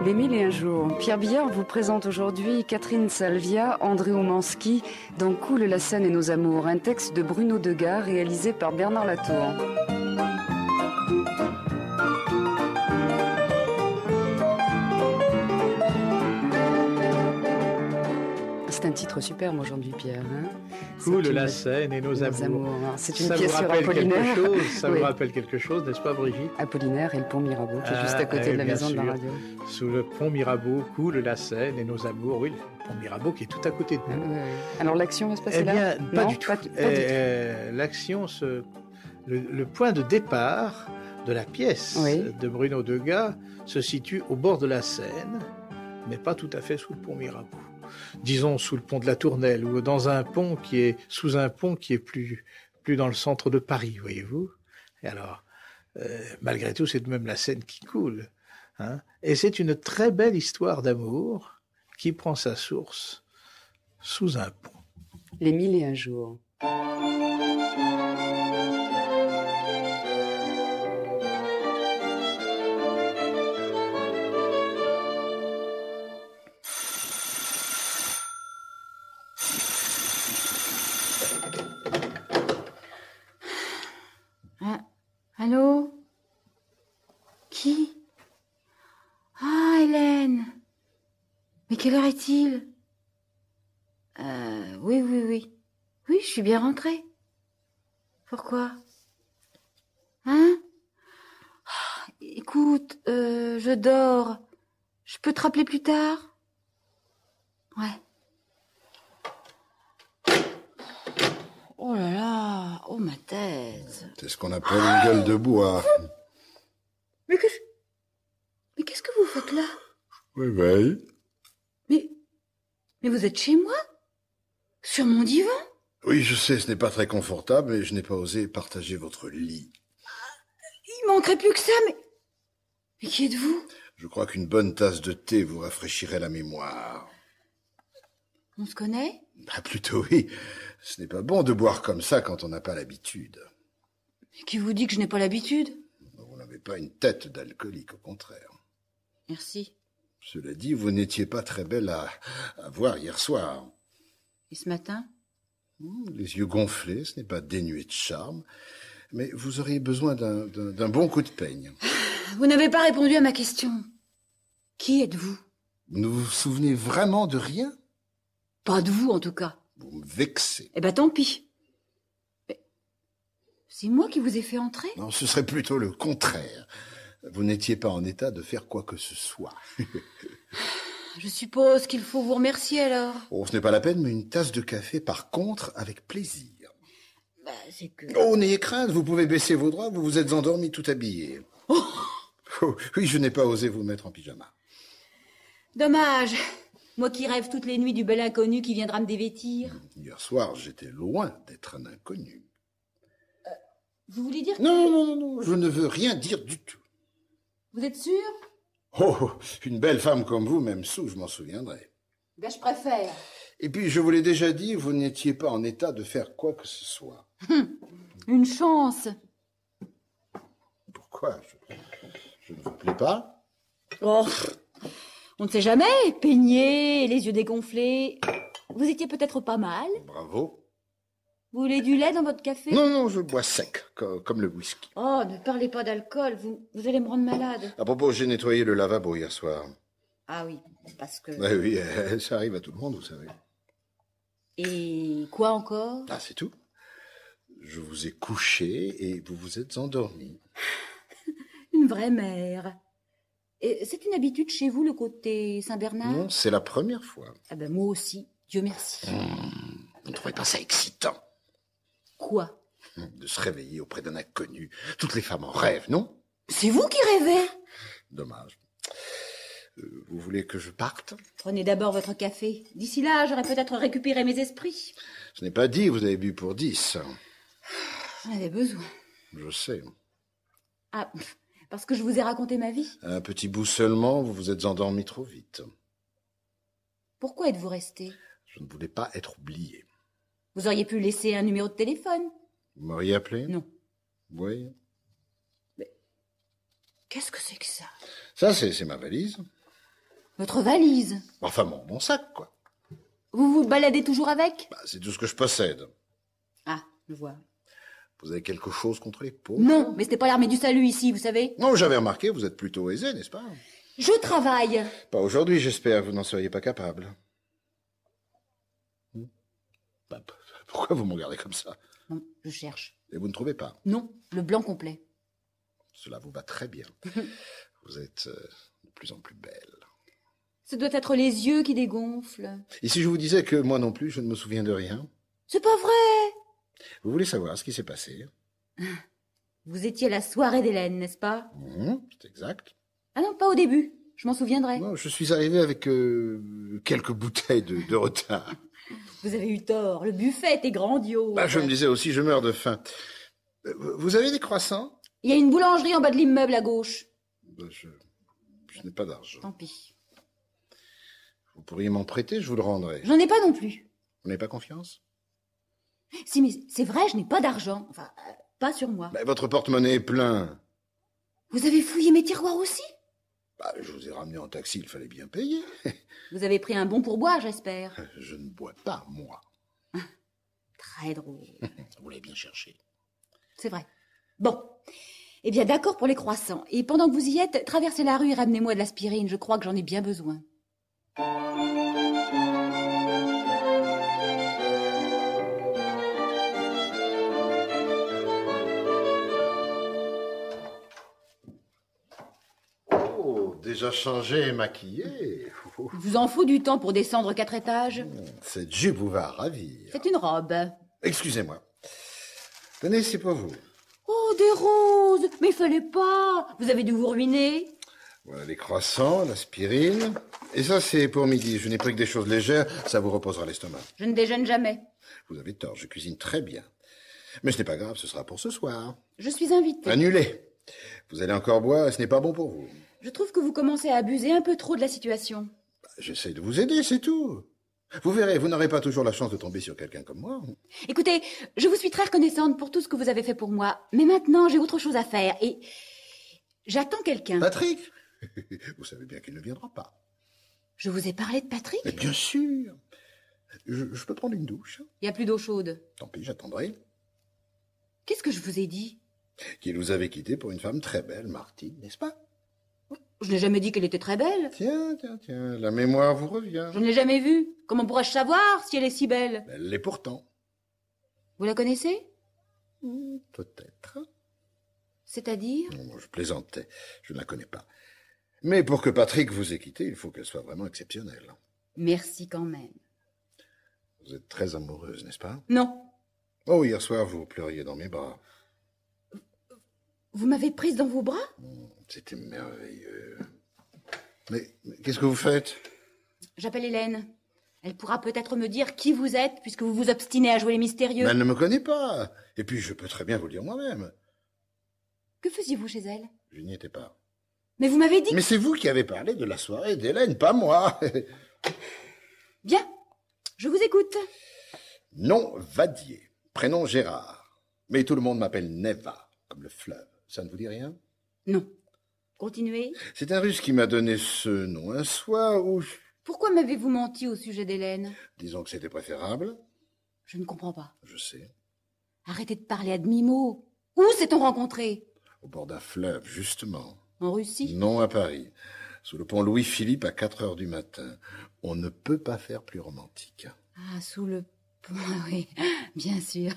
Des mille et un jours. Pierre Billard vous présente aujourd'hui Catherine Salvia, André Oumanski dans Coule la Seine et nos amours, un texte de Bruno Degas réalisé par Bernard Latour. C'est un titre superbe aujourd'hui, Pierre. Hein, Coule la Seine et nos amours. C'est une pièce sur Apollinaire. Ça vous rappelle quelque chose, n'est-ce pas, Brigitte? Apollinaire et le pont Mirabeau, qui est juste à côté de la maison de la radio. Sous le pont Mirabeau, coule la Seine et nos amours. Oui, le pont Mirabeau qui est tout à côté de nous. Alors l'action va se passer là? Eh bien, pas du tout. L'action, le point de départ de la pièce de Bruno Degas se situe au bord de la Seine, mais pas tout à fait sous le pont Mirabeau. Disons sous le pont de la Tournelle ou dans un pont qui est sous un pont qui est plus dans le centre de Paris, voyez-vous. Et alors, malgré tout, c'est même la Seine qui coule. Hein. Et c'est une très belle histoire d'amour qui prend sa source sous un pont. Les mille et un jours. Allô? Qui? Ah, Hélène. Mais quelle heure est-il? Oui. Oui, je suis bien rentrée. Pourquoi? Hein? Écoute, je dors. Je peux te rappeler plus tard? Ouais. Oh là là, oh ma tête. C'est ce qu'on appelle une gueule de bois. Mais qu'est-ce que vous faites là? Oui. Mais vous êtes chez moi? Sur mon divan? Oui, je sais, ce n'est pas très confortable, mais je n'ai pas osé partager votre lit. Il manquerait plus que ça, mais qui êtes-vous? Je crois qu'une bonne tasse de thé vous rafraîchirait la mémoire. On se connaît? Plutôt oui. Ce n'est pas bon de boire comme ça quand on n'a pas l'habitude. Mais qui vous dit que je n'ai pas l'habitude? Vous n'avez pas une tête d'alcoolique, au contraire. Merci. Cela dit, vous n'étiez pas très belle à voir hier soir. Et ce matin? Les yeux gonflés, ce n'est pas dénué de charme, mais vous auriez besoin d'un bon coup de peigne. Vous n'avez pas répondu à ma question. Qui êtes-vous? Vous ne vous souvenez vraiment de rien? Pas de vous, en tout cas. Vous me vexez. Eh ben, tant pis. Mais c'est moi qui vous ai fait entrer? Non, ce serait plutôt le contraire. Vous n'étiez pas en état de faire quoi que ce soit. Je suppose qu'il faut vous remercier, alors. Oh, ce n'est pas la peine, mais une tasse de café, par contre, avec plaisir. C'est que... Oh, n'ayez crainte, vous pouvez baisser vos draps, vous vous êtes endormi tout habillé. Oh, oui, je n'ai pas osé vous mettre en pyjama. Dommage. Moi qui rêve toutes les nuits du bel inconnu qui viendra me dévêtir. Hier soir, j'étais loin d'être un inconnu. Vous voulez dire que... Non, je ne veux rien dire du tout. Vous êtes sûr? Oh, une belle femme comme vous, même sous, je m'en souviendrai. Ben, je préfère. Et puis, je vous l'ai déjà dit, vous n'étiez pas en état de faire quoi que ce soit. Une chance. Pourquoi? Je ne vous plais pas? Oh, on ne sait jamais. Peigné, les yeux dégonflés. Vous étiez peut-être pas mal. Bravo. Vous voulez du lait dans votre café? Non, je bois sec, comme le whisky. Oh, ne parlez pas d'alcool, vous allez me rendre malade. À propos, j'ai nettoyé le lavabo hier soir. Ah oui, parce que... Oui, ça arrive à tout le monde, vous savez. Et quoi encore? Ah, c'est tout. Je vous ai couché et vous vous êtes endormi. Une vraie mère. Et c'est une habitude chez vous, le côté Saint-Bernard? Non, c'est la première fois. Ah ben moi aussi, Dieu merci. Vous ne trouvez pas ça excitant? Quoi? De se réveiller auprès d'un inconnu. Toutes les femmes en rêvent, non? C'est vous qui rêvez? Dommage. Vous voulez que je parte? Prenez d'abord votre café. D'ici là, j'aurai peut-être récupéré mes esprits. Ce n'est pas dit, vous avez bu pour 10. J'en avais besoin. Je sais. Ah, parce que je vous ai raconté ma vie? Un petit bout seulement, vous vous êtes endormi trop vite. Pourquoi êtes-vous resté? Je ne voulais pas être oublié. Vous auriez pu laisser un numéro de téléphone. Vous m'auriez appelé? Non. Oui. Mais qu'est-ce que c'est que ça? Ça, c'est ma valise. Votre valise. Enfin, mon sac, quoi. Vous vous baladez toujours avec? Bah, c'est tout ce que je possède. Ah, je vois. Vous avez quelque chose contre les pauvres? Non, mais c'était pas l'armée du salut ici, vous savez. Non, j'avais remarqué, vous êtes plutôt aisé, n'est-ce pas? Je travaille. Pas aujourd'hui, j'espère, vous n'en seriez pas capable. Bah, pourquoi vous me regardez comme ça? Non, je cherche. Et vous ne trouvez pas? Non, le blanc complet. Cela vous va très bien. Vous êtes de plus en plus belle. Ce doit être les yeux qui dégonflent. Et si je vous disais que moi non plus, je ne me souviens de rien? C'est pas vrai. Vous voulez savoir ce qui s'est passé? Vous étiez à la soirée d'Hélène, n'est-ce pas? C'est exact. Ah non, pas au début. Je m'en souviendrai. Non, je suis arrivé avec quelques bouteilles de retard. Vous avez eu tort. Le buffet était grandiose. Bah, je me disais aussi, je meurs de faim. Vous avez des croissants? Il y a une boulangerie en bas de l'immeuble à gauche. Bah, je n'ai pas d'argent. Tant pis. Vous pourriez m'en prêter, je vous le rendrai. J'en ai pas non plus. Vous n'avez pas confiance? Si, mais c'est vrai, je n'ai pas d'argent. Enfin, pas sur moi. Bah, votre porte-monnaie est plein. Vous avez fouillé mes tiroirs aussi? Bah, je vous ai ramené en taxi, il fallait bien payer. Vous avez pris un bon pourboire, j'espère. Je ne bois pas, moi. Très drôle. Vous l'avez bien cherché. C'est vrai. Bon. Eh bien, d'accord pour les croissants. Et pendant que vous y êtes, traversez la rue et ramenez-moi de l'aspirine. Je crois que j'en ai bien besoin. Oh, déjà changé et maquillé. Il vous en faut du temps pour descendre 4 étages? Cette jupe vous va ravir. C'est une robe. Excusez-moi. Tenez, c'est pour vous. Oh, des roses! Mais il fallait pas! Vous avez dû vous ruiner? Voilà les croissants, l'aspirine. Et ça, c'est pour midi. Je n'ai pris que des choses légères, ça vous reposera l'estomac. Je ne déjeune jamais. Vous avez tort, je cuisine très bien. Mais ce n'est pas grave, ce sera pour ce soir. Je suis invitée. Annulé. Vous allez encore boire et ce n'est pas bon pour vous. Je trouve que vous commencez à abuser un peu trop de la situation. J'essaie de vous aider, c'est tout. Vous verrez, vous n'aurez pas toujours la chance de tomber sur quelqu'un comme moi. Écoutez, je vous suis très reconnaissante pour tout ce que vous avez fait pour moi. Mais maintenant, j'ai autre chose à faire et j'attends quelqu'un. Patrick? Vous savez bien qu'il ne viendra pas. Je vous ai parlé de Patrick? Mais bien sûr. Je peux prendre une douche? Il n'y a plus d'eau chaude. Tant pis, j'attendrai. Qu'est-ce que je vous ai dit? Qu'il vous avait quitté pour une femme très belle, Martine, n'est-ce pas? Je n'ai jamais dit qu'elle était très belle. Tiens, la mémoire vous revient. Je ne l'ai jamais vue. Comment pourrais-je savoir si elle est si belle? Elle l'est pourtant. Vous la connaissez? Peut-être. C'est-à-dire? Non, je plaisantais, je ne la connais pas. Mais pour que Patrick vous ait quitté, il faut qu'elle soit vraiment exceptionnelle. Merci quand même. Vous êtes très amoureuse, n'est-ce pas? Non. Oh, hier soir, vous pleuriez dans mes bras. Vous m'avez prise dans vos bras? C'était merveilleux. Mais qu'est-ce que vous faites? J'appelle Hélène. Elle pourra peut-être me dire qui vous êtes, puisque vous vous obstinez à jouer les mystérieux. Mais elle ne me connaît pas. Et puis, je peux très bien vous le dire moi-même. Que faisiez-vous chez elle? Je n'y étais pas. Mais vous m'avez dit... Mais c'est vous qui avez parlé de la soirée d'Hélène, pas moi. Bien, je vous écoute. Nom Vadier, prénom Gérard. Mais tout le monde m'appelle Neva, comme le fleuve. Ça ne vous dit rien? Non. Continuez. C'est un Russe qui m'a donné ce nom un soir où... Pourquoi m'avez-vous menti au sujet d'Hélène? Disons que c'était préférable. Je ne comprends pas. Je sais. Arrêtez de parler à demi-mot. Où s'est-on rencontrés? Au bord d'un fleuve, justement. En Russie? Non, à Paris. Sous le pont Louis-Philippe à 4 heures du matin. On ne peut pas faire plus romantique. Ah, sous le pont, oui, bien sûr.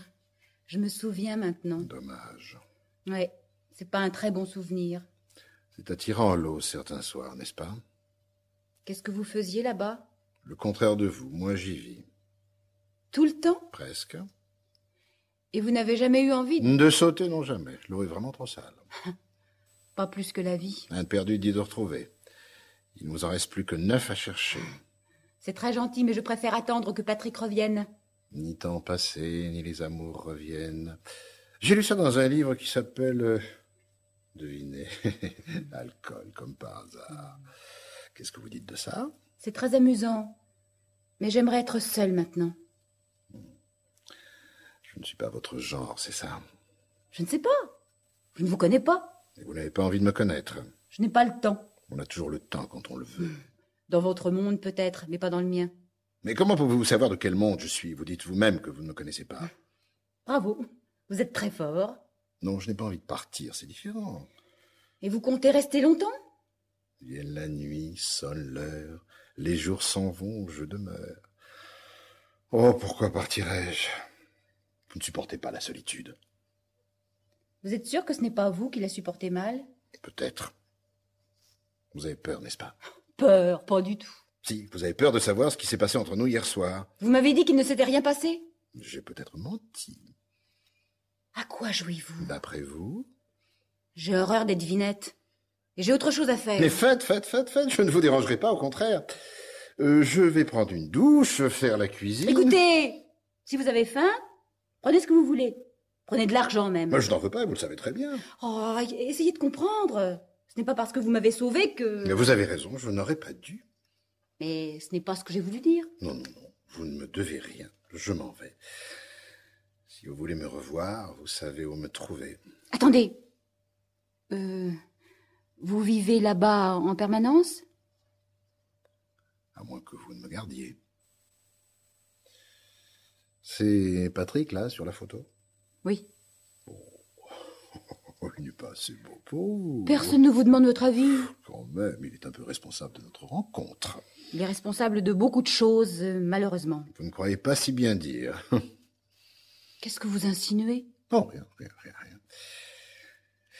Je me souviens maintenant. Dommage. Ouais, c'est pas un très bon souvenir. C'est attirant l'eau certains soirs, n'est-ce pas? Qu'est-ce que vous faisiez là-bas? Le contraire de vous, moi j'y vis. Tout le temps? Presque. Et vous n'avez jamais eu envie De sauter, non jamais. L'eau est vraiment trop sale. Pas plus que la vie. Un de perdu, 10 de retrouvé. Il ne vous en reste plus que 9 à chercher. C'est très gentil, mais je préfère attendre que Patrick revienne. Ni temps passé, ni les amours reviennent. J'ai lu ça dans un livre qui s'appelle... devinez, Alcool, comme par hasard. Qu'est-ce que vous dites de ça? C'est très amusant. Mais j'aimerais être seule maintenant. Je ne suis pas votre genre, c'est ça? Je ne sais pas. Je ne vous connais pas. Et vous n'avez pas envie de me connaître? Je n'ai pas le temps. On a toujours le temps quand on le veut. Dans votre monde, peut-être, mais pas dans le mien. Mais comment pouvez-vous savoir de quel monde je suis? Vous dites vous-même que vous ne me connaissez pas. Bravo, vous êtes très fort. Non, je n'ai pas envie de partir, c'est différent. Et vous comptez rester longtemps? Vienne la nuit, sonne l'heure, les jours s'en vont, je demeure. Oh, pourquoi partirais-je? Vous ne supportez pas la solitude. Vous êtes sûr que ce n'est pas vous qui la supportez mal? Peut-être. Vous avez peur, n'est-ce pas? Peur, pas du tout. Si, vous avez peur de savoir ce qui s'est passé entre nous hier soir. Vous m'avez dit qu'il ne s'était rien passé? J'ai peut-être menti. À quoi jouez-vous? D'après vous? J'ai horreur des devinettes. Et j'ai autre chose à faire. Mais faites, je ne vous dérangerai pas, au contraire. Je vais prendre une douche, faire la cuisine... Écoutez, si vous avez faim, prenez ce que vous voulez. Prenez de l'argent même. Moi, je n'en veux pas, vous le savez très bien. Oh, essayez de comprendre. Ce n'est pas parce que vous m'avez sauvé que... Mais vous avez raison, je n'aurais pas dû. Mais ce n'est pas ce que j'ai voulu dire. Non, vous ne me devez rien, je m'en vais. Si vous voulez me revoir, vous savez où me trouver. Attendez. Vous vivez là-bas en permanence? À moins que vous ne me gardiez. C'est Patrick, là, sur la photo? Oui. Oh, il n'est pas assez beau pour vous. Personne ne vous demande votre avis. Quand même, il est un peu responsable de notre rencontre. Il est responsable de beaucoup de choses, malheureusement. Vous ne croyez pas si bien dire. Qu'est-ce que vous insinuez? Non, rien.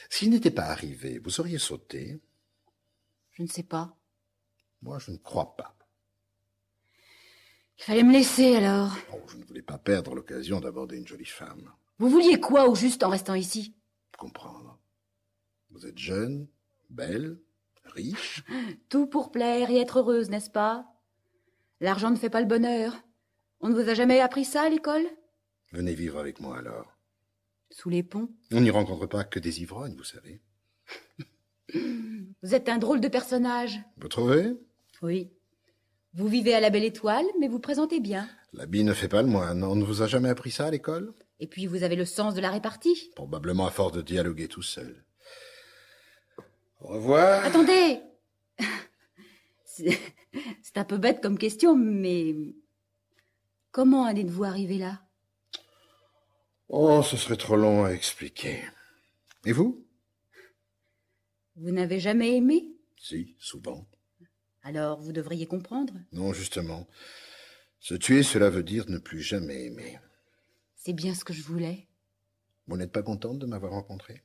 S'il n'était pas arrivé, vous auriez sauté? Je ne sais pas. Moi, je ne crois pas. Il fallait me laisser, alors. Oh, je ne voulais pas perdre l'occasion d'aborder une jolie femme. Vous vouliez quoi, au juste, en restant ici? Comprendre. Vous êtes jeune, belle, riche. Tout pour plaire et être heureuse, n'est-ce pas? L'argent ne fait pas le bonheur. On ne vous a jamais appris ça à l'école? Venez vivre avec moi, alors. Sous les ponts? On n'y rencontre pas que des ivrognes, vous savez. Vous êtes un drôle de personnage. Vous trouvez? Oui. Vous vivez à la Belle Étoile, mais vous présentez bien. L'habit ne fait pas le moine. On ne vous a jamais appris ça à l'école? Et puis vous avez le sens de la répartie. Probablement à force de dialoguer tout seul. Au revoir. Attendez. C'est un peu bête comme question, mais... Comment en êtes-vous arrivé là? Oh, ce serait trop long à expliquer. Et vous? Vous n'avez jamais aimé? Si, souvent. Alors vous devriez comprendre. Non, justement. Se tuer, cela veut dire ne plus jamais aimer. C'est bien ce que je voulais. Vous n'êtes pas contente de m'avoir rencontré?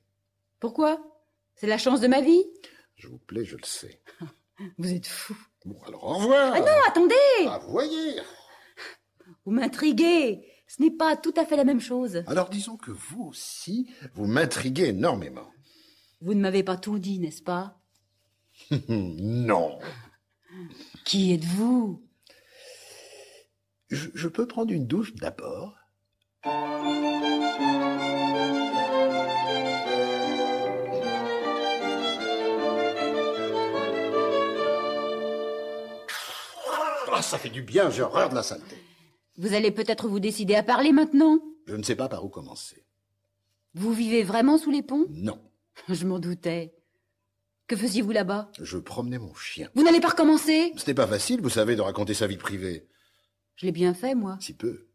Pourquoi? C'est la chance de ma vie? Je vous plais, je le sais. Vous êtes fou. Bon, alors au revoir. Ah non, attendez! Ah, vous voyez. Vous m'intriguez. Ce n'est pas tout à fait la même chose. Alors disons que vous aussi, vous m'intriguez énormément. Vous ne m'avez pas tout dit, n'est-ce pas? Non. Qui êtes-vous? Je peux prendre une douche d'abord? Ah, ça fait du bien, j'ai horreur de la saleté. Vous allez peut-être vous décider à parler maintenant? Je ne sais pas par où commencer. Vous vivez vraiment sous les ponts? Non. Je m'en doutais. Que faisiez-vous là-bas? Je promenais mon chien. Vous n'allez pas recommencer? Ce n'est pas facile, vous savez, de raconter sa vie privée. Je l'ai bien fait, moi. Si peu.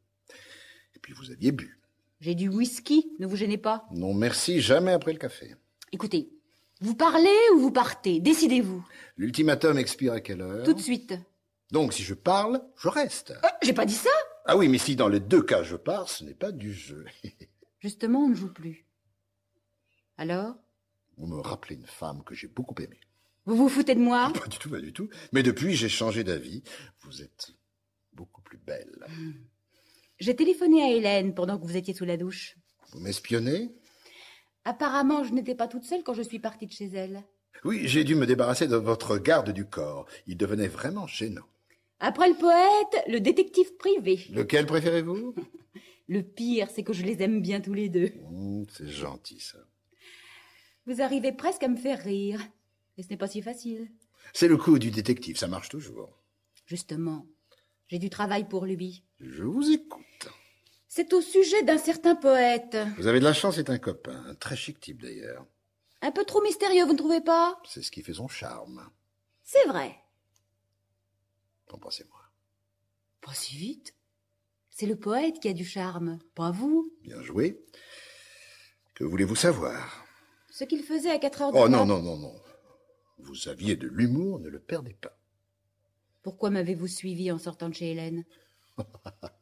Et puis vous aviez bu. J'ai du whisky, ne vous gênez pas. Non, merci, jamais après le café. Écoutez, vous parlez ou vous partez? Décidez-vous. L'ultimatum expire à quelle heure? Tout de suite. Donc si je parle, je reste. J'ai pas dit ça. Ah oui, mais si dans les deux cas je pars, ce n'est pas du jeu. Justement, on ne joue plus. Alors? Vous me rappelez une femme que j'ai beaucoup aimée. Vous vous foutez de moi? Pas du tout, pas du tout. Mais depuis, j'ai changé d'avis. Vous êtes beaucoup plus belle. J'ai téléphoné à Hélène pendant que vous étiez sous la douche. Vous m'espionnez? Apparemment, je n'étais pas toute seule quand je suis partie de chez elle. Oui, j'ai dû me débarrasser de votre garde du corps. Il devenait vraiment gênant. Après le poète, le détective privé. Lequel préférez-vous? Le pire, c'est que je les aime bien tous les deux. C'est gentil, ça. Vous arrivez presque à me faire rire. Et ce n'est pas si facile. C'est le coup du détective, ça marche toujours. Justement, j'ai du travail pour lui. Je vous écoute. C'est au sujet d'un certain poète. Vous avez de la chance, c'est un copain. Un très chic type, d'ailleurs. Un peu trop mystérieux, vous ne trouvez pas? C'est ce qui fait son charme. C'est vrai. Embrassez-moi. Pas si vite. C'est le poète qui a du charme, pas vous. Bien joué. Que voulez-vous savoir? Ce qu'il faisait à 4 heures du Oh mat. non. Vous aviez de l'humour, ne le perdez pas. Pourquoi m'avez-vous suivi en sortant de chez Hélène?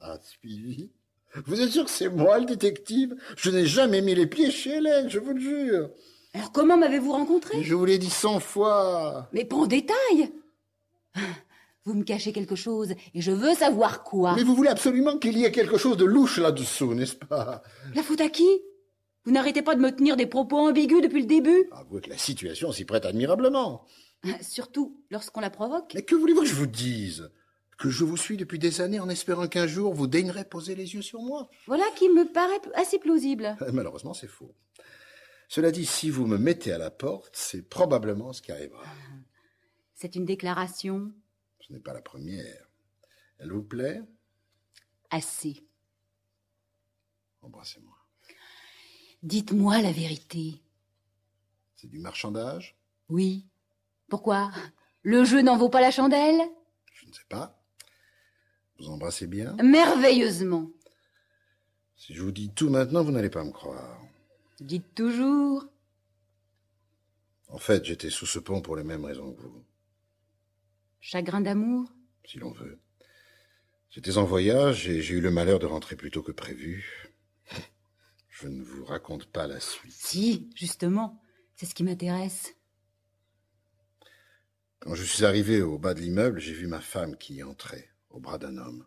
Ah, suivi? Vous êtes sûr que c'est moi, le détective? Je n'ai jamais mis les pieds chez Hélène, je vous le jure. Alors comment m'avez-vous rencontré? Je vous l'ai dit 100 fois. Mais pas en détail. Vous me cachez quelque chose et je veux savoir quoi. Mais vous voulez absolument qu'il y ait quelque chose de louche là-dessous, n'est-ce pas? La faute à qui? Vous n'arrêtez pas de me tenir des propos ambigus depuis le début. Avouez que la situation s'y prête admirablement. Surtout lorsqu'on la provoque. Mais que voulez-vous que je vous dise? Que je vous suis depuis des années en espérant qu'un jour vous daignerez poser les yeux sur moi? Voilà qui me paraît assez plausible. Malheureusement, c'est faux. Cela dit, si vous me mettez à la porte, c'est probablement ce qui arrivera. C'est une déclaration. Ce n'est pas la première. Elle vous plaît? Assez. Embrassez-moi. Dites-moi la vérité. C'est du marchandage? Oui. Pourquoi? Le jeu n'en vaut pas la chandelle? Je ne sais pas. Vous embrassez bien? Merveilleusement. Si je vous dis tout maintenant, vous n'allez pas me croire. Dites toujours. En fait, j'étais sous ce pont pour les mêmes raisons que vous, Chagrin d'amour? si l'on veut. J'étais en voyage et j'ai eu le malheur de rentrer plus tôt que prévu. Je ne vous raconte pas la suite. Si, justement. C'est ce qui m'intéresse. Quand je suis arrivé au bas de l'immeuble, j'ai vu ma femme qui y entrait, au bras d'un homme.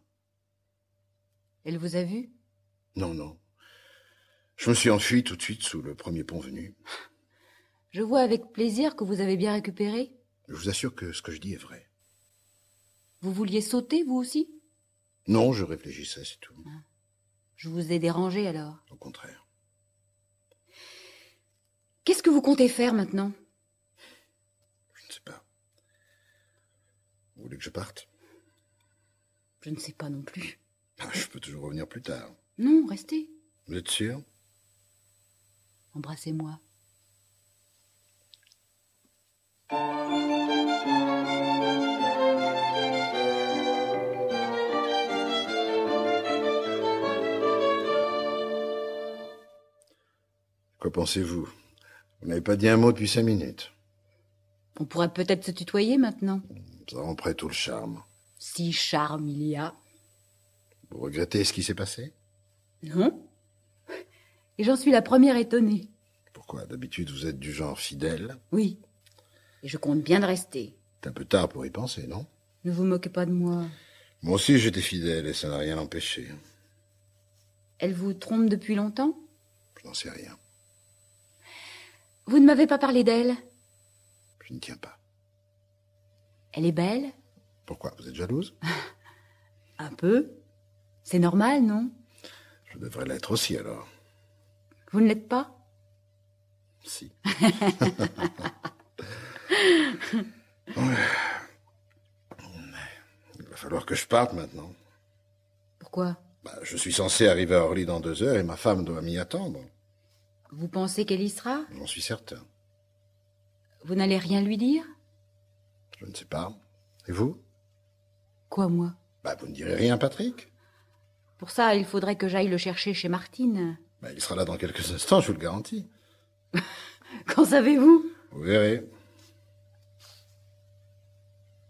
Elle vous a vu? Non. Je me suis enfui tout de suite sous le premier pont venu. Je vois avec plaisir que vous avez bien récupéré. Je vous assure que ce que je dis est vrai. Vous vouliez sauter, vous aussi? Non, je réfléchissais, c'est tout. Je vous ai dérangé, alors. Au contraire. Qu'est-ce que vous comptez faire, maintenant? Je ne sais pas. Vous voulez que je parte? Je ne sais pas non plus. Je peux toujours revenir plus tard. Non, restez. Vous êtes sûr? Embrassez-moi. Quoi pensez-vous? Vous n'avez pas dit un mot depuis 5 minutes. On pourrait peut-être se tutoyer maintenant. Ça rend près tout le charme. Si charme il y a. Vous regrettez ce qui s'est passé? Non? Et j'en suis la première étonnée. Pourquoi? D'habitude, vous êtes du genre fidèle. Oui. Et je compte bien de rester. C'est un peu tard pour y penser, non? Ne vous moquez pas de moi. Moi aussi, j'étais fidèle et ça n'a rien empêché. Elle vous trompe depuis longtemps? Je n'en sais rien. Vous ne m'avez pas parlé d'elle? Je ne tiens pas. Elle est belle? Pourquoi? Vous êtes jalouse? Un peu. C'est normal, non? Je devrais l'être aussi, alors. Vous ne l'êtes pas? Si. Il va falloir que je parte maintenant. Pourquoi? Je suis censé arriver à Orly dans 2 heures et ma femme doit m'y attendre. Vous pensez qu'elle y sera? J'en suis certain. Vous n'allez rien lui dire? Je ne sais pas. Et vous? Quoi, moi? Vous ne direz rien, Patrick? Pour ça, il faudrait que j'aille le chercher chez Martine. Il sera là dans quelques instants, je vous le garantis. Qu'en savez-vous? Vous verrez.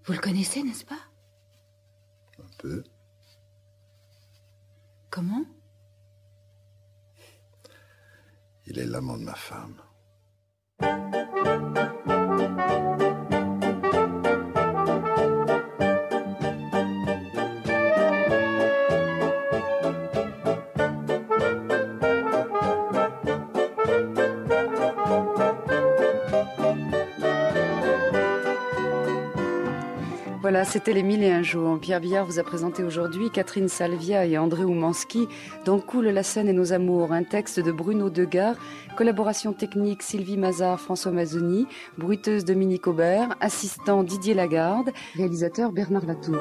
Vous le connaissez, n'est-ce pas? Un peu. Comment? Il est l'amant de ma femme. Voilà, c'était Les 1001 jours. Pierre Billard vous a présenté aujourd'hui Catherine Salvia et André Oumanski dans Coule la Seine et nos amours, un texte de Bruno Degas, collaboration technique Sylvie Mazard, François Mazzoni, bruiteuse Dominique Aubert, assistant Didier Lagarde, réalisateur Bernard Latour.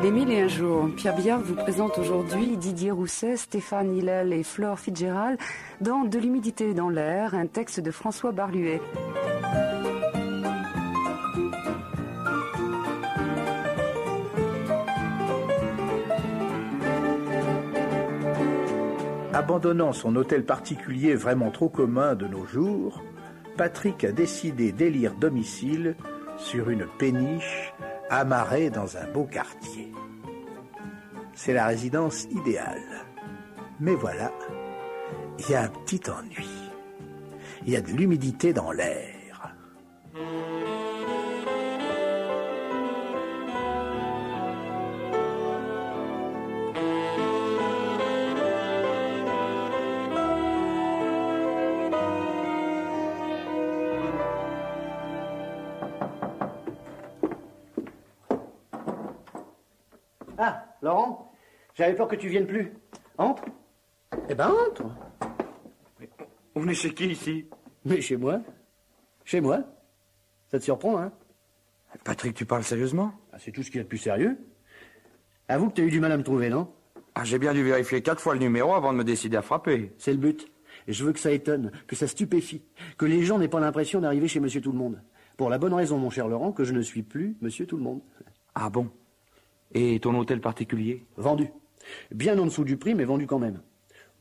Les Mille et un jours. Pierre Billard vous présente aujourd'hui Didier Rousset, Stéphane Hillel et Flore Fitzgerald dans De l'humidité dans l'air, un texte de François Barluet. Abandonnant son hôtel particulier vraiment trop commun de nos jours, Patrick a décidé d'élire domicile sur une péniche amarrée dans un beau quartier. C'est la résidence idéale. Mais voilà, il y a un petit ennui. Il y a de l'humidité dans l'air. Ah, Laurent, j'avais peur que tu viennes plus. Entre. Eh ben, entre. Mais on est chez qui, ici? Mais chez moi. Chez moi. Ça te surprend, hein? Patrick, tu parles sérieusement? Ah, c'est tout ce qu'il y a de plus sérieux. Avoue que t'as eu du mal à me trouver, non? Ah, j'ai bien dû vérifier 4 fois le numéro avant de me décider à frapper. C'est le but. Et je veux que ça étonne, que ça stupéfie, que les gens n'aient pas l'impression d'arriver chez Monsieur Tout-le-Monde. Pour la bonne raison, mon cher Laurent, que je ne suis plus Monsieur Tout-le-Monde. Ah bon? Et ton hôtel particulier? Vendu. Bien en dessous du prix, mais vendu quand même.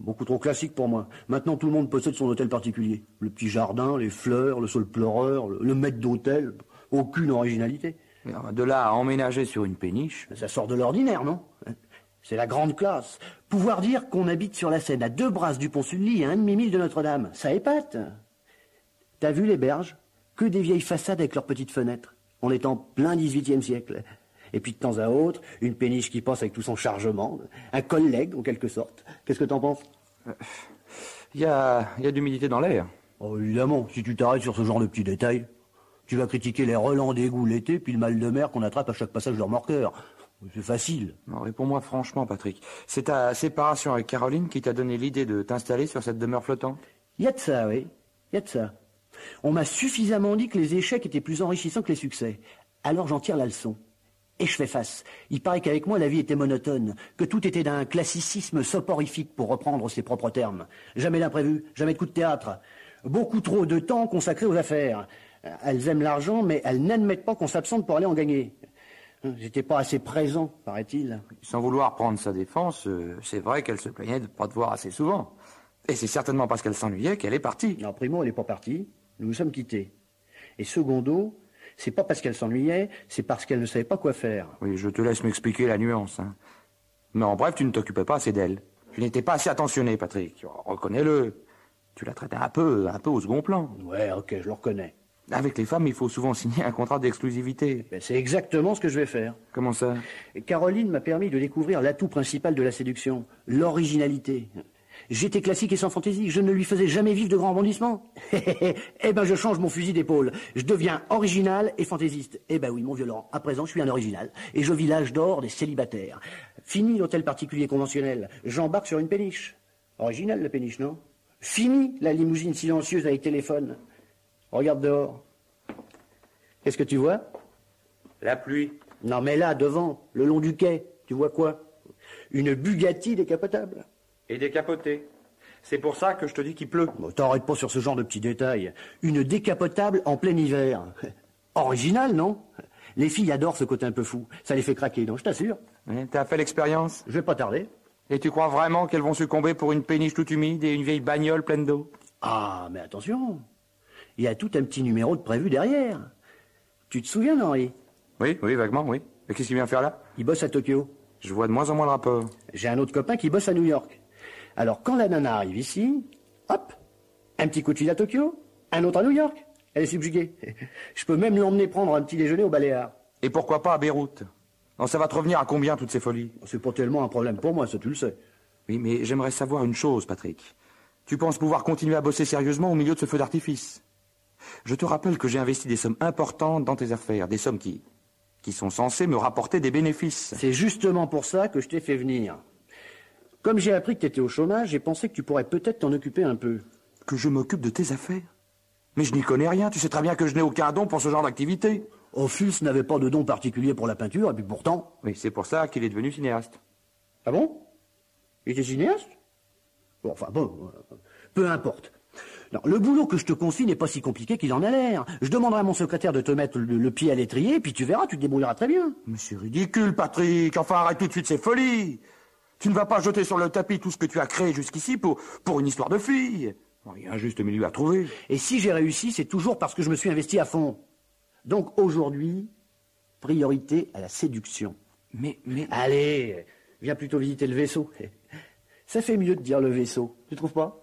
Beaucoup trop classique pour moi. Maintenant, tout le monde possède son hôtel particulier. Le petit jardin, les fleurs, le sol pleureur, le maître d'hôtel. Aucune originalité. De là à emménager sur une péniche... Ça sort de l'ordinaire, non? C'est la grande classe. Pouvoir dire qu'on habite sur la Seine, à 2 brasses du Pont-Sully et à 1/2 de Notre-Dame, ça épate. T'as vu les berges? Que des vieilles façades avec leurs petites fenêtres. On est en plein 18e siècle. Et puis de temps à autre, une péniche qui passe avec tout son chargement. Un collègue, en quelque sorte. Qu'est-ce que t'en penses? Il y a de l'humidité dans l'air. Oh, évidemment, si tu t'arrêtes sur ce genre de petits détails, tu vas critiquer les relents d'égout l'été, puis le mal de mer qu'on attrape à chaque passage de remorqueur. C'est facile. Non, réponds-moi franchement, Patrick. C'est ta séparation avec Caroline qui t'a donné l'idée de t'installer sur cette demeure flottante? Il y a de ça, oui. Il y a de ça. On m'a suffisamment dit que les échecs étaient plus enrichissants que les succès. Alors j'en tire la leçon. Et je fais face. Il paraît qu'avec moi, la vie était monotone, que tout était d'un classicisme soporifique, pour reprendre ses propres termes. Jamais d'imprévu, jamais de coup de théâtre. Beaucoup trop de temps consacré aux affaires. Elles aiment l'argent, mais elles n'admettent pas qu'on s'absente pour aller en gagner. J'étais pas assez présent, paraît-il. Sans vouloir prendre sa défense, c'est vrai qu'elle se plaignait de ne pas te voir assez souvent. Et c'est certainement parce qu'elle s'ennuyait qu'elle est partie. Non, primo, elle n'est pas partie. Nous nous sommes quittés. Et secondo, c'est pas parce qu'elle s'ennuyait, c'est parce qu'elle ne savait pas quoi faire. Oui, je te laisse m'expliquer la nuance. Hein. Mais en bref, tu ne t'occupais pas assez d'elle. Tu n'étais pas assez attentionné, Patrick. Reconnais-le. Tu la traitais un peu au second plan. Ouais, ok, je le reconnais. Avec les femmes, il faut souvent signer un contrat d'exclusivité. Ben, c'est exactement ce que je vais faire. Comment ça? Caroline m'a permis de découvrir l'atout principal de la séduction, l'originalité. J'étais classique et sans fantaisie, je ne lui faisais jamais vivre de grands rebondissements. Eh ben je change mon fusil d'épaule, je deviens original et fantaisiste. Eh ben oui, mon vieux Laurent, à présent je suis un original, et je vis l'âge d'or des célibataires. Fini l'hôtel particulier conventionnel, j'embarque sur une péniche. Original la péniche, non? Fini la limousine silencieuse avec téléphone. Regarde dehors. Qu'est-ce que tu vois? La pluie. Non mais là, devant, le long du quai, tu vois quoi? Une Bugatti décapotable. Et décapoté. C'est pour ça que je te dis qu'il pleut. Bon, t'arrêtes pas sur ce genre de petits détails. Une décapotable en plein hiver. Original, non? Les filles adorent ce côté un peu fou. Ça les fait craquer, non? Je t'assure. T'as fait l'expérience? Je vais pas tarder. Et tu crois vraiment qu'elles vont succomber pour une péniche toute humide et une vieille bagnole pleine d'eau? Ah, mais attention. Il y a tout un petit numéro de prévu derrière. Tu te souviens d'Henri? Oui, vaguement, oui. Et qu'est-ce qu'il vient faire là? Il bosse à Tokyo. Je vois de moins en moins le rapport. J'ai un autre copain qui bosse à New York. Alors, quand la nana arrive ici, hop, un petit coup de fil à Tokyo, un autre à New York. Elle est subjuguée. Je peux même l'emmener prendre un petit déjeuner au Baléares. Et pourquoi pas à Beyrouth? Non, ça va te revenir à combien, toutes ces folies? C'est pas tellement un problème pour moi, ça tu le sais. Oui, mais j'aimerais savoir une chose, Patrick. Tu penses pouvoir continuer à bosser sérieusement au milieu de ce feu d'artifice? Je te rappelle que j'ai investi des sommes importantes dans tes affaires, des sommes qui sont censées me rapporter des bénéfices. C'est justement pour ça que je t'ai fait venir. Comme j'ai appris que tu étais au chômage, j'ai pensé que tu pourrais peut-être t'en occuper un peu. Que je m'occupe de tes affaires? Mais je n'y connais rien, tu sais très bien que je n'ai aucun don pour ce genre d'activité. Ophuls n'avait pas de don particulier pour la peinture, et puis pourtant... Oui, c'est pour ça qu'il est devenu cinéaste. Ah bon? Il était cinéaste? Bon, enfin bon, peu importe. Non, le boulot que je te confie n'est pas si compliqué qu'il en a l'air. Je demanderai à mon secrétaire de te mettre le pied à l'étrier, puis tu verras, tu te débrouilleras très bien. Mais c'est ridicule, Patrick. Enfin, arrête tout de suite ces folies. Tu ne vas pas jeter sur le tapis tout ce que tu as créé jusqu'ici pour une histoire de fille. Il y a un juste milieu à trouver. Et si j'ai réussi, c'est toujours parce que je me suis investi à fond. Donc aujourd'hui, priorité à la séduction. Mais... Allez, viens plutôt visiter le vaisseau. Ça fait mieux de dire le vaisseau, tu trouves pas?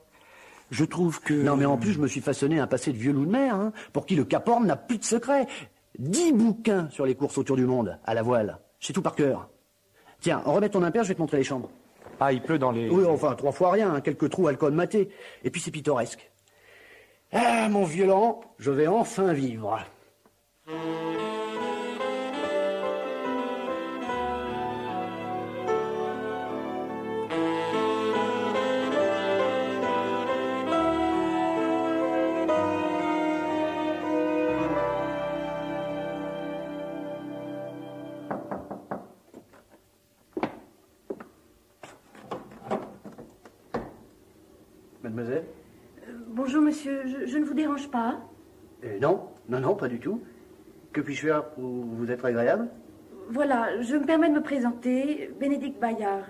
Je trouve que... Non, mais en plus, je me suis façonné un passé de vieux loup de mer, hein, pour qui le Cap Horn n'a plus de secret. 10 bouquins sur les courses autour du monde, à la voile. C'est tout par cœur. Tiens, remet ton impair, je vais te montrer les chambres. Ah, il pleut dans les... Oui, enfin, 3 fois rien, hein, quelques trous alcool maté. Et puis c'est pittoresque. Ah, mon violent, je vais enfin vivre. Mademoiselle? Bonjour monsieur, je ne vous dérange pas? Non, pas du tout. Que puis-je faire pour vous être agréable? Voilà, je me permets de me présenter, Bénédicte Bayard.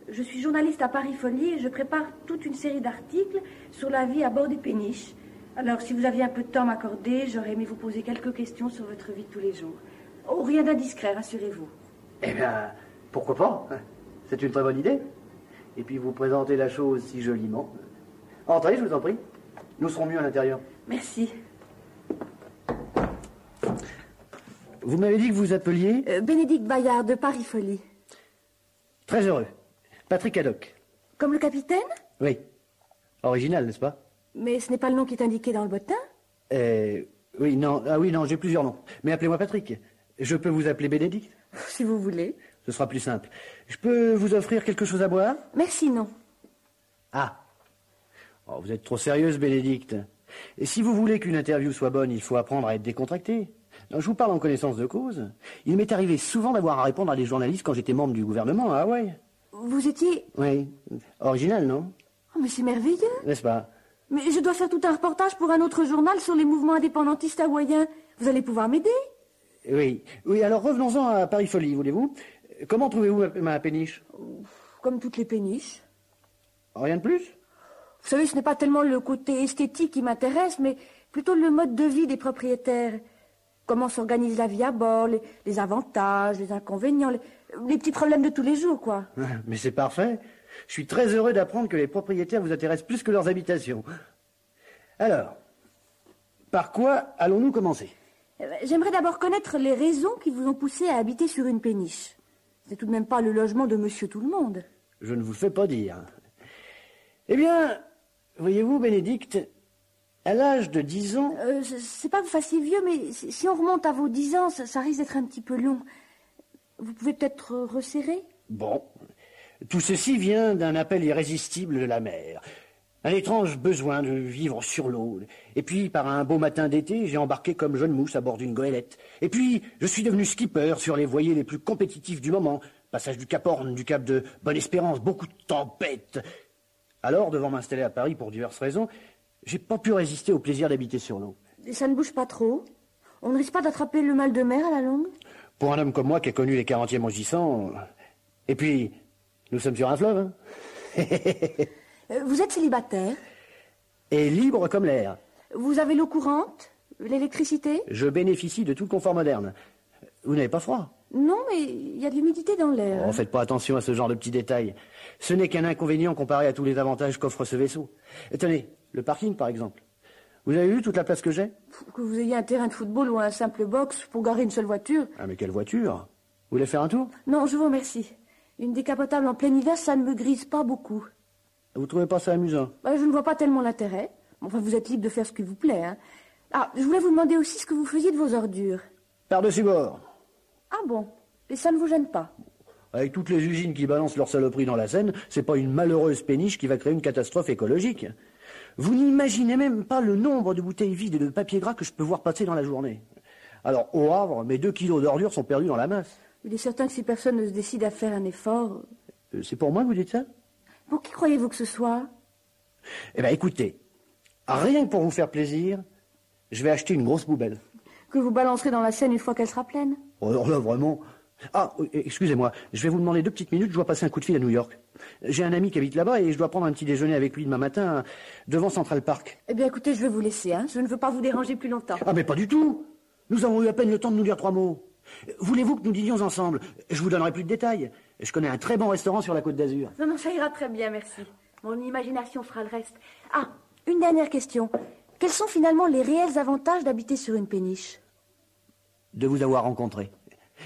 Je suis journaliste à Paris Folie et je prépare toute une série d'articles sur la vie à bord des péniches. Alors, si vous aviez un peu de temps à m'accorder, j'aurais aimé vous poser quelques questions sur votre vie de tous les jours. Oh, rien d'indiscret, rassurez-vous. Eh bien, pourquoi pas? C'est une très bonne idée. Et puis vous présentez la chose si joliment. Entrez, je vous en prie. Nous serons mieux à l'intérieur. Merci. Vous m'avez dit que vous appeliez... Bénédicte Bayard de Paris Folie. Très heureux. Patrick Haddock. Comme le capitaine? Oui. Original, n'est-ce pas? Mais ce n'est pas le nom qui est indiqué dans le bottin? Oui, non, j'ai plusieurs noms. Mais appelez-moi Patrick. Je peux vous appeler Bénédicte? Si vous voulez. Ce sera plus simple. Je peux vous offrir quelque chose à boire? Merci, non. Ah. Oh, vous êtes trop sérieuse, Bénédicte. Et si vous voulez qu'une interview soit bonne, il faut apprendre à être décontracté. Non, je vous parle en connaissance de cause. Il m'est arrivé souvent d'avoir à répondre à des journalistes quand j'étais membre du gouvernement à Hawaï. Vous étiez... Oui. Original, non? Oh, mais c'est merveilleux. N'est-ce pas? Mais je dois faire tout un reportage pour un autre journal sur les mouvements indépendantistes hawaïens. Vous allez pouvoir m'aider? Oui, alors revenons-en à Paris Folie, voulez-vous? Comment trouvez-vous ma péniche? Comme toutes les péniches. Rien de plus? Vous savez, ce n'est pas tellement le côté esthétique qui m'intéresse, mais plutôt le mode de vie des propriétaires. Comment s'organise la vie à bord, les avantages, les inconvénients, les petits problèmes de tous les jours, quoi. Mais c'est parfait. Je suis très heureux d'apprendre que les propriétaires vous intéressent plus que leurs habitations. Alors, par quoi allons-nous commencer? J'aimerais d'abord connaître les raisons qui vous ont poussé à habiter sur une péniche. C'est tout de même pas le logement de monsieur tout-le-monde. Je ne vous le fais pas dire. Eh bien, voyez-vous, Bénédicte, à l'âge de 10 ans... c'est pas que vous fassiez vieux, mais si on remonte à vos 10 ans, ça risque d'être un petit peu long. Vous pouvez peut-être resserrer? Bon. Tout ceci vient d'un appel irrésistible de la mer. Un étrange besoin de vivre sur l'eau. Et puis, par un beau matin d'été, j'ai embarqué comme jeune mousse à bord d'une goélette. Et puis, je suis devenu skipper sur les voiliers les plus compétitifs du moment. Passage du Cap Horn, du Cap de Bonne-Espérance, beaucoup de tempêtes. Alors, devant m'installer à Paris pour diverses raisons, j'ai pas pu résister au plaisir d'habiter sur l'eau. Et ça ne bouge pas trop? On ne risque pas d'attraper le mal de mer à la longue? Pour un homme comme moi qui a connu les 40e rugissants... Et puis, nous sommes sur un fleuve, hein. Vous êtes célibataire? Et libre comme l'air. Vous avez l'eau courante? L'électricité? Je bénéficie de tout le confort moderne. Vous n'avez pas froid? Non, mais il y a de l'humidité dans l'air. Oh, faites pas attention à ce genre de petits détails. Ce n'est qu'un inconvénient comparé à tous les avantages qu'offre ce vaisseau. Et tenez, le parking par exemple. Vous avez vu toute la place que j'ai? Que vous ayez un terrain de football ou un simple box pour garer une seule voiture. Ah mais quelle voiture? Vous voulez faire un tour? Non, je vous remercie. Une décapotable en plein hiver, ça ne me grise pas beaucoup. Vous trouvez pas ça amusant? Je ne vois pas tellement l'intérêt. Enfin, vous êtes libre de faire ce qu'il vous plaît, hein. Ah, je voulais vous demander aussi ce que vous faisiez de vos ordures. Par-dessus bord. Ah bon? Et ça ne vous gêne pas? Avec toutes les usines qui balancent leurs saloperies dans la Seine, c'est pas une malheureuse péniche qui va créer une catastrophe écologique. Vous n'imaginez même pas le nombre de bouteilles vides et de papier gras que je peux voir passer dans la journée. Alors, au Havre, mes 2 kilos d'ordures sont perdus dans la masse. Il est certain que si personne ne se décide à faire un effort... C'est pour moi que vous dites ça? Pour qui croyez-vous que ce soit? Eh bien, écoutez, rien que pour vous faire plaisir, je vais acheter une grosse poubelle. Que vous balancerez dans la Seine une fois qu'elle sera pleine? Oh, alors là, vraiment... Ah, excusez-moi, je vais vous demander 2 petites minutes, je dois passer un coup de fil à New York. J'ai un ami qui habite là-bas et je dois prendre un petit déjeuner avec lui demain matin devant Central Park. Eh bien, écoutez, je vais vous laisser, hein. Je ne veux pas vous déranger plus longtemps. Ah, mais pas du tout. Nous avons eu à peine le temps de nous dire 3 mots. Voulez-vous que nous dînions ensemble? Je vous donnerai plus de détails. Je connais un très bon restaurant sur la Côte d'Azur. Non, ça ira très bien, merci. Mon imagination fera le reste. Ah, une dernière question. Quels sont finalement les réels avantages d'habiter sur une péniche? De vous avoir rencontré.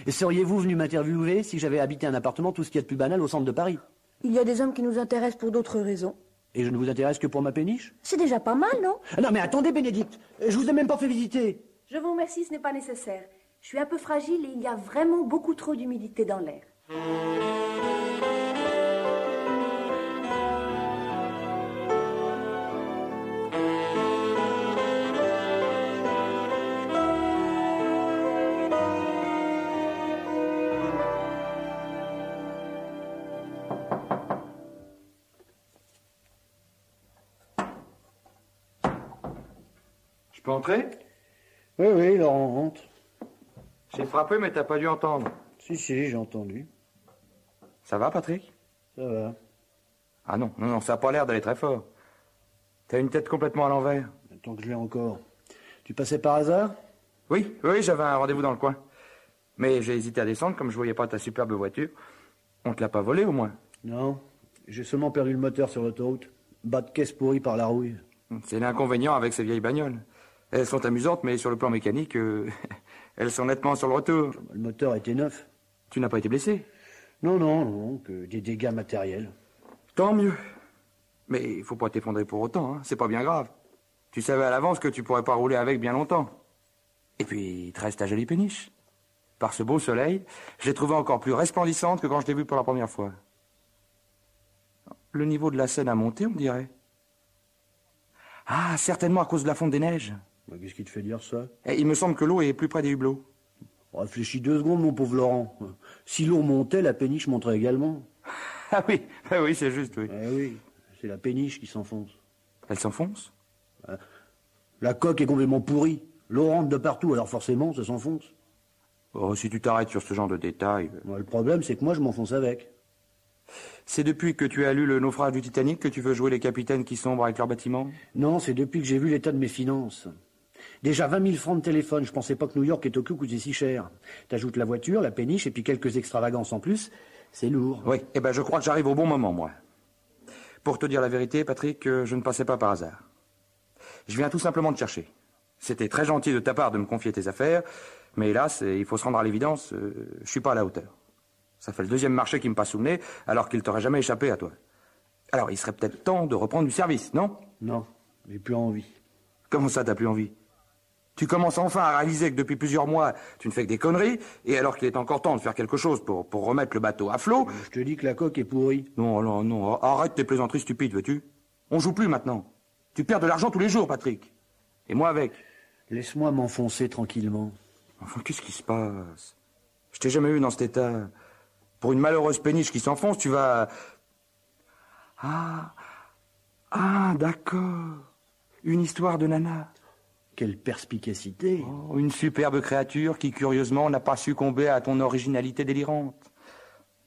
Seriez-vous venu m'interviewer si j'avais habité un appartement tout ce qu'il y a de plus banal au centre de Paris? Il y a des hommes qui nous intéressent pour d'autres raisons. Et je ne vous intéresse que pour ma péniche? C'est déjà pas mal, non? Non, mais attendez, Bénédicte. Je vous ai même pas fait visiter. Je vous remercie, ce n'est pas nécessaire. Je suis un peu fragile et il y a vraiment beaucoup trop d'humidité dans l'air. Je peux entrer? Oui, Laurent, rentre. J'ai frappé, mais t'as pas dû entendre. Si, j'ai entendu. Ça va, Patrick? Ça va. Ah non, ça a pas l'air d'aller très fort. T'as une tête complètement à l'envers. Tant que je l'ai encore. Tu passais par hasard? Oui, j'avais un rendez-vous dans le coin. Mais j'ai hésité à descendre, comme je voyais pas ta superbe voiture. On te l'a pas volée, au moins? Non, j'ai seulement perdu le moteur sur l'autoroute. Bas de caisse pourri par la rouille. C'est l'inconvénient avec ces vieilles bagnoles. Elles sont amusantes, mais sur le plan mécanique, elles sont nettement sur le retour. Le moteur était neuf. Tu n'as pas été blessé? Non, que des dégâts matériels. Tant mieux. Mais il faut pas t'effondrer pour autant, hein. C'est pas bien grave. Tu savais à l'avance que tu pourrais pas rouler avec bien longtemps. Et puis, il te reste ta jolie péniche. Par ce beau soleil, je l'ai trouvée encore plus resplendissante que quand je l'ai vue pour la première fois. Le niveau de la Seine a monté, on dirait. Ah, certainement à cause de la fonte des neiges. Qu'est-ce qui te fait dire ça? Il me semble que l'eau est plus près des hublots. Réfléchis 2 secondes, mon pauvre Laurent. Si l'eau montait, la péniche monterait également. Ah oui, c'est juste, oui. Eh oui, c'est la péniche qui s'enfonce. Elle s'enfonce? La coque est complètement pourrie. L'eau rentre de partout, alors forcément, ça s'enfonce. Oh, si tu t'arrêtes sur ce genre de détails... Le problème, c'est que moi, je m'enfonce avec. C'est depuis que tu as lu Le naufrage du Titanic que tu veux jouer les capitaines qui sombrent avec leur bâtiment? Non, c'est depuis que j'ai vu l'état de mes finances. Déjà 20 000 francs de téléphone, je pensais pas que New York et Tokyo coûtaient si cher. T'ajoutes la voiture, la péniche et puis quelques extravagances en plus, c'est lourd. Oui, je crois que j'arrive au bon moment, moi. Pour te dire la vérité, Patrick, je ne passais pas par hasard. Je viens tout simplement te chercher. C'était très gentil de ta part de me confier tes affaires, mais hélas, il faut se rendre à l'évidence, je suis pas à la hauteur. Ça fait le 2e marché qui me passe sous le nez, alors qu'il t'aurait jamais échappé à toi. Alors, il serait peut-être temps de reprendre du service, non? Non, j'ai plus envie. Comment ça, t'as plus envie? Tu commences enfin à réaliser que depuis plusieurs mois, tu ne fais que des conneries, et alors qu'il est encore temps de faire quelque chose pour remettre le bateau à flot... Je te dis que la coque est pourrie. Non, arrête tes plaisanteries stupides, veux-tu? On joue plus maintenant. Tu perds de l'argent tous les jours, Patrick. Et moi avec. Laisse-moi m'enfoncer tranquillement. Enfin, qu'est-ce qui se passe? Je t'ai jamais vu dans cet état. Pour une malheureuse péniche qui s'enfonce, tu vas... Ah, d'accord. Une histoire de nana. Quelle perspicacité. Oh, une superbe créature qui, curieusement, n'a pas succombé à ton originalité délirante.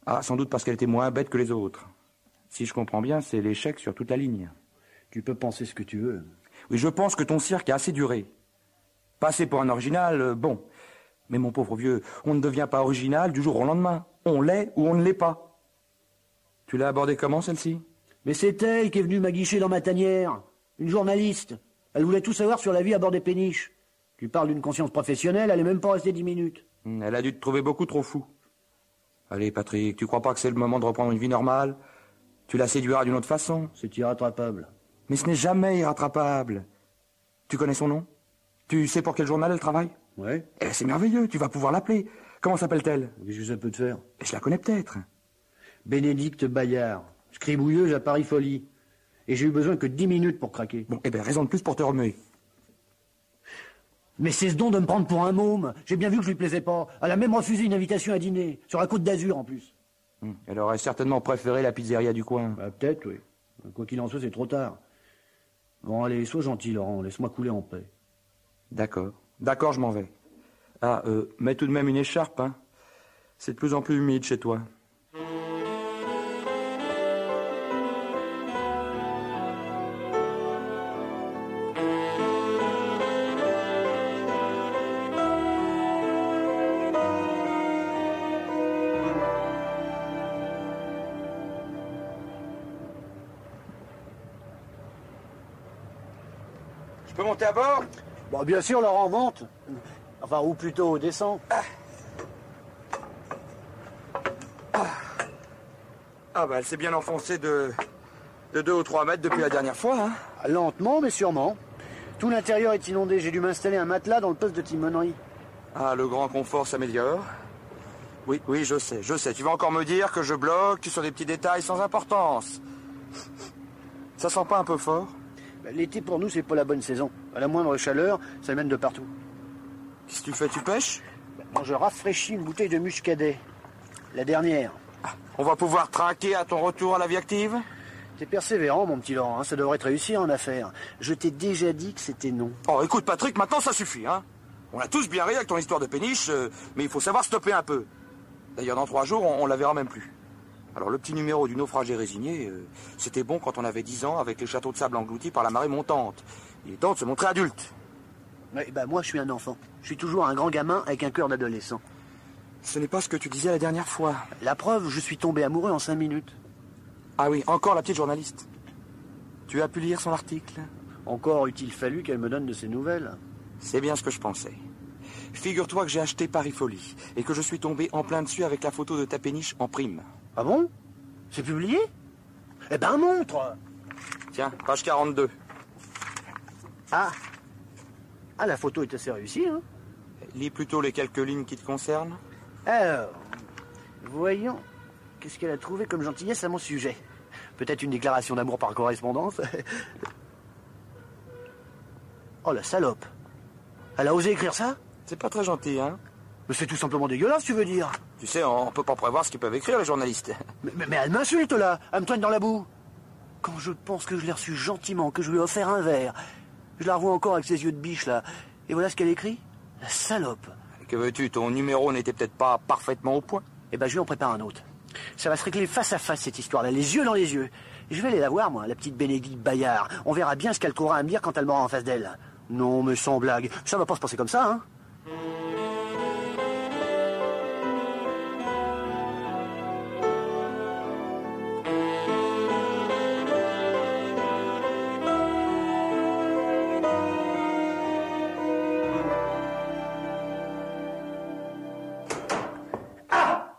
Ah, sans doute parce qu'elle était moins bête que les autres. Si je comprends bien, c'est l'échec sur toute la ligne. Tu peux penser ce que tu veux. Oui, je pense que ton cirque a assez duré. Passer pour un original, bon. Mais mon pauvre vieux, on ne devient pas original du jour au lendemain. On l'est ou on ne l'est pas. Tu l'as abordée comment, celle-ci? Mais c'est elle qui est venue m'aguicher dans ma tanière. Une journaliste. Elle voulait tout savoir sur la vie à bord des péniches. Tu parles d'une conscience professionnelle, elle est même pas restée 10 minutes. Elle a dû te trouver beaucoup trop fou. Allez, Patrick, tu crois pas que c'est le moment de reprendre une vie normale? Tu la séduiras d'une autre façon. C'est irrattrapable. Mais ce n'est jamais irrattrapable. Tu connais son nom? Tu sais pour quel journal elle travaille? Ouais. Eh, c'est merveilleux, tu vas pouvoir l'appeler. Comment s'appelle-t-elle? Qu'est-ce que ça peut te faire? Je la connais peut-être. Bénédicte Bayard, scribouilleuse à Paris Folie. Et j'ai eu besoin que 10 minutes pour craquer. Bon, raison de plus pour te remuer. Mais cesse donc de me prendre pour un môme. J'ai bien vu que je lui plaisais pas. Elle a même refusé une invitation à dîner, sur la Côte d'Azur en plus. Elle aurait certainement préféré la pizzeria du coin. Bah, peut-être, oui. Quoi qu'il en soit, c'est trop tard. Bon, allez, sois gentil, Laurent, laisse-moi couler en paix. D'accord. D'accord, je m'en vais. Ah, mets tout de même une écharpe, hein. C'est de plus en plus humide chez toi. Je peux monter à bord? Bon, bien sûr, Laurent, monte. Enfin, ou plutôt, descend. Ah bah, elle s'est bien enfoncée de 2 ou 3 mètres depuis la dernière fois, hein. Lentement, mais sûrement. Tout l'intérieur est inondé. J'ai dû m'installer un matelas dans le poste de timonerie. Ah, le grand confort s'améliore. Oui, oui, je sais. Tu vas encore me dire que je bloque sur des petits détails sans importance. Ça sent pas un peu fort? L'été, pour nous, c'est pas la bonne saison. À la moindre chaleur, ça mène de partout. Qu'est-ce que tu fais? Tu pêches? Bon, je rafraîchis une bouteille de muscadet. La dernière. On va pouvoir trinquer à ton retour à la vie active? T'es persévérant, mon petit Laurent, hein. Ça devrait te réussir en affaires. Je t'ai déjà dit que c'était non. Oh, écoute, Patrick, maintenant ça suffit, hein. On a tous bien ri avec ton histoire de péniche, mais il faut savoir stopper un peu. D'ailleurs, dans 3 jours, on la verra même plus. Alors, le petit numéro du naufragé résigné, c'était bon quand on avait 10 ans avec les châteaux de sable engloutis par la marée montante. Il est temps de se montrer adulte. Ouais, bah, moi, je suis un enfant. Je suis toujours un grand gamin avec un cœur d'adolescent. Ce n'est pas ce que tu disais la dernière fois. La preuve, je suis tombé amoureux en 5 minutes. Ah oui, encore la petite journaliste. Tu as pu lire son article? Encore eût-il fallu qu'elle me donne de ses nouvelles. C'est bien ce que je pensais. Figure-toi que j'ai acheté Paris Folie et que je suis tombé en plein dessus avec la photo de ta péniche en prime. Ah bon? C'est publié? Eh ben, montre! Tiens, page 42. Ah, la photo est assez réussie, hein? Lis plutôt les quelques lignes qui te concernent. Alors, voyons, qu'est-ce qu'elle a trouvé comme gentillesse à mon sujet? Peut-être une déclaration d'amour par correspondance? Oh, la salope! Elle a osé écrire ça? C'est pas très gentil, hein? Mais c'est tout simplement dégueulasse, tu veux dire? Tu sais, on peut pas prévoir ce qu'ils peuvent écrire, les journalistes. Mais elle m'insulte, là! Elle me traîne dans la boue! Quand je pense que je l'ai reçue gentiment, que je lui ai offert un verre, je la revois encore avec ses yeux de biche, là. Et voilà ce qu'elle écrit? La salope! Que veux-tu, ton numéro n'était peut-être pas parfaitement au point. Eh ben, je lui en prépare un autre. Ça va se régler face à face, cette histoire-là, les yeux dans les yeux. Je vais aller la voir, moi, la petite Bénédicte Bayard. On verra bien ce qu'elle trouvera à me dire quand elle m'aura en face d'elle. Non, mais sans blague. Ça va pas se passer comme ça, hein?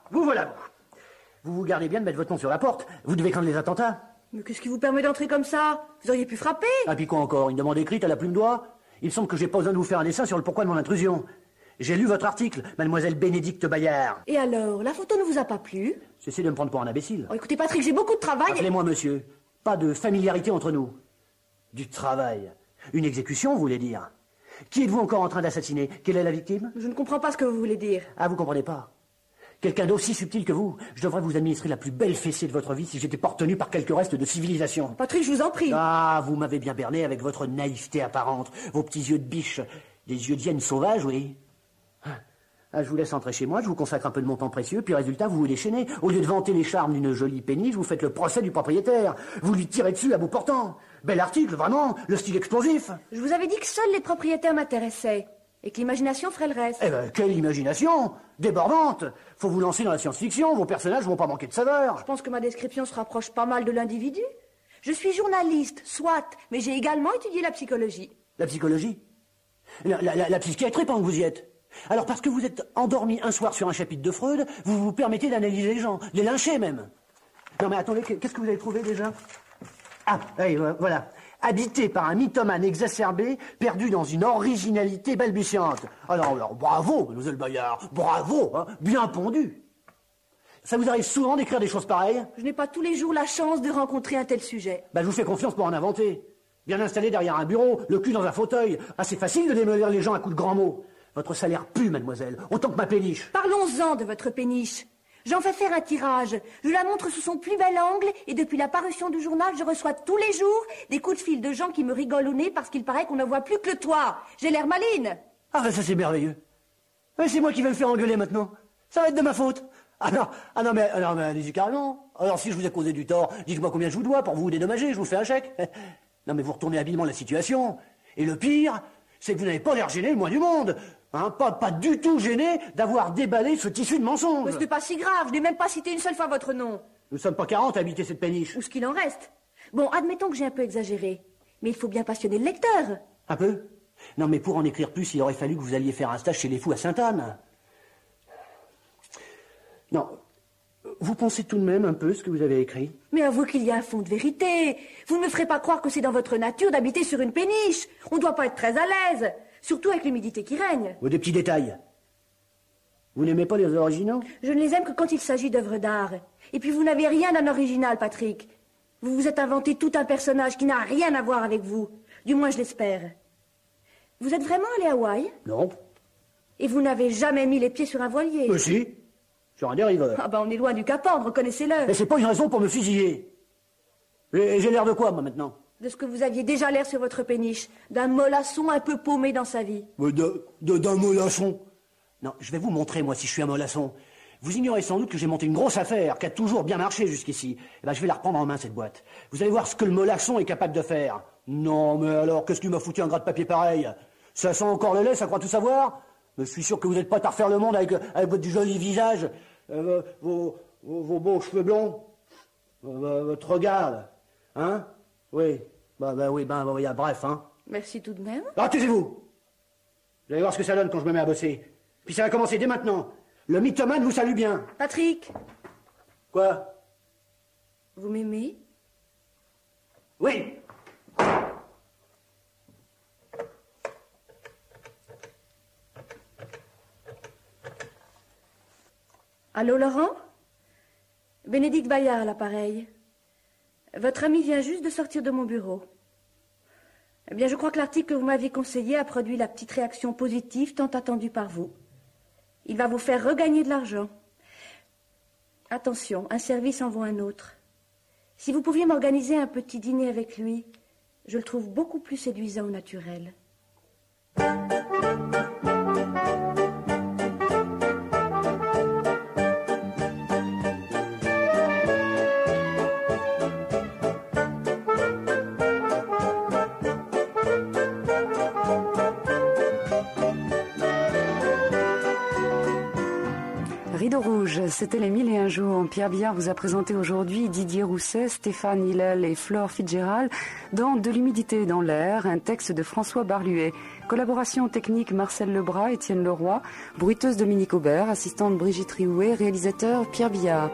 Vous voilà, vous. Vous gardez bien de mettre votre nom sur la porte. Vous devez craindre les attentats. Mais qu'est-ce qui vous permet d'entrer comme ça? Vous auriez pu frapper. Ah, puis quoi encore? Une demande écrite à la plume d'oie? Il semble que j'ai pas besoin de vous faire un dessin sur le pourquoi de mon intrusion. J'ai lu votre article, mademoiselle Bénédicte Bayard. Et alors, la photo ne vous a pas plu? Cessez de me prendre pour un imbécile. Oh, écoutez, Patrick, j'ai beaucoup de travail. Appelez-moi monsieur. Pas de familiarité entre nous. Du travail. Une exécution, vous voulez dire? Qui êtes-vous encore en train d'assassiner? Quelle est la victime? Je ne comprends pas ce que vous voulez dire. Ah, vous comprenez pas? Quelqu'un d'aussi subtil que vous, je devrais vous administrer la plus belle fessée de votre vie si j'étais pas retenu par quelques restes de civilisation. Patrick, je vous en prie. Ah, vous m'avez bien berné avec votre naïveté apparente, vos petits yeux de biche, des yeux de hyène sauvage, oui. Ah, je vous laisse entrer chez moi, je vous consacre un peu de mon temps précieux, puis résultat, vous vous déchaînez. Au lieu de vanter les charmes d'une jolie péniche, vous faites le procès du propriétaire. Vous lui tirez dessus à bout portant. Bel article, vraiment, le style explosif. Je vous avais dit que seuls les propriétaires m'intéressaient. Et que l'imagination ferait le reste. Eh ben, quelle imagination! Débordante! Faut vous lancer dans la science-fiction, vos personnages vont pas manquer de saveur. Je pense que ma description se rapproche pas mal de l'individu. Je suis journaliste, soit, mais j'ai également étudié la psychologie. La psychologie? La psychiatrie, pendant que vous y êtes. Alors, parce que vous êtes endormi un soir sur un chapitre de Freud, vous vous permettez d'analyser les gens, les lyncher même. Non mais attendez, qu'est-ce que vous avez trouvé déjà? Ah, oui, voilà. Habité par un mythomane exacerbé, perdu dans une originalité balbutiante. Alors, bravo, mademoiselle Bayard, bravo, hein, bien pondu. Ça vous arrive souvent d'écrire des choses pareilles? Je n'ai pas tous les jours la chance de rencontrer un tel sujet. Je vous fais confiance pour en inventer. Bien installé derrière un bureau, le cul dans un fauteuil. Ah, c'est facile de démolir les gens à coups de grands mots. Votre salaire pue, mademoiselle, autant que ma péniche. Parlons-en de votre péniche. J'en fais faire un tirage. Je la montre sous son plus bel angle et depuis la parution du journal, je reçois tous les jours des coups de fil de gens qui me rigolent au nez parce qu'il paraît qu'on ne voit plus que le toit. J'ai l'air maline. Ah, ben ça c'est merveilleux. Mais c'est moi qui vais me faire engueuler maintenant. Ça va être de ma faute. Ah non, mais allez-y carrément. Alors si je vous ai causé du tort, dites-moi combien je vous dois pour vous dédommager, je vous fais un chèque. Non mais vous retournez habilement la situation. Et le pire, c'est que vous n'avez pas l'air gêné le moins du monde. Hein, pas du tout gêné d'avoir déballé ce tissu de mensonges. Mais ce n'est pas si grave, je n'ai même pas cité une seule fois votre nom. Nous sommes pas 40 à habiter cette péniche. Ou ce qu'il en reste. Bon, admettons que j'ai un peu exagéré. Mais il faut bien passionner le lecteur. Un peu? Non mais pour en écrire plus, il aurait fallu que vous alliez faire un stage chez les fous à Sainte-Anne. Non, vous pensez tout de même un peu ce que vous avez écrit? Mais avouez qu'il y a un fond de vérité. Vous ne me ferez pas croire que c'est dans votre nature d'habiter sur une péniche. On ne doit pas être très à l'aise. Surtout avec l'humidité qui règne. Ou des petits détails. Vous n'aimez pas les originaux? Je ne les aime que quand il s'agit d'œuvres d'art. Et puis vous n'avez rien d'un original, Patrick. Vous vous êtes inventé tout un personnage qui n'a rien à voir avec vous. Du moins, je l'espère. Vous êtes vraiment allé à Hawaï? Non. Et vous n'avez jamais mis les pieds sur un voilier? Si, sur un dériveur. Ah ben on est loin du Cap Horn, reconnaissez-le. Mais c'est pas une raison pour me fusiller. Et j'ai l'air de quoi, moi, maintenant? De ce que vous aviez déjà l'air sur votre péniche. D'un mollasson un peu paumé dans sa vie. D'un mollasson? Non, je vais vous montrer, moi, si je suis un mollasson. Vous ignorez sans doute que j'ai monté une grosse affaire, qui a toujours bien marché jusqu'ici. Eh ben, je vais la reprendre en main, cette boîte. Vous allez voir ce que le mollasson est capable de faire. Non, mais alors, qu'est-ce qui m'a foutu un gras de papier pareil? Ça sent encore le lait, ça croit tout savoir? Mais je suis sûr que vous n'êtes pas à refaire le monde avec votre joli visage, vos beaux cheveux blonds, votre regard, hein? Oui, oui, bref, hein. Merci tout de même. Ah, taisez-vous! Vous allez voir ce que ça donne quand je me mets à bosser. Puis ça va commencer dès maintenant. Le mythomane vous salue bien. Patrick! Quoi? Vous m'aimez? Oui! Allô, Laurent? Bénédicte Bayard à l'appareil. Votre ami vient juste de sortir de mon bureau. Eh bien, je crois que l'article que vous m'aviez conseillé a produit la petite réaction positive tant attendue par vous. Il va vous faire regagner de l'argent. Attention, un service en vaut un autre. Si vous pouviez m'organiser un petit dîner avec lui, je le trouve beaucoup plus séduisant au naturel. Rideau rouge, c'était les 1001 jours. Pierre Billard vous a présenté aujourd'hui Didier Rousset, Stéphane Hillel et Flore Fitzgerald dans De l'humidité dans l'air, un texte de François Barluet. Collaboration technique Marcel Lebras, Étienne Leroy, bruiteuse Dominique Aubert, assistante Brigitte Riouet, réalisateur Pierre Billard.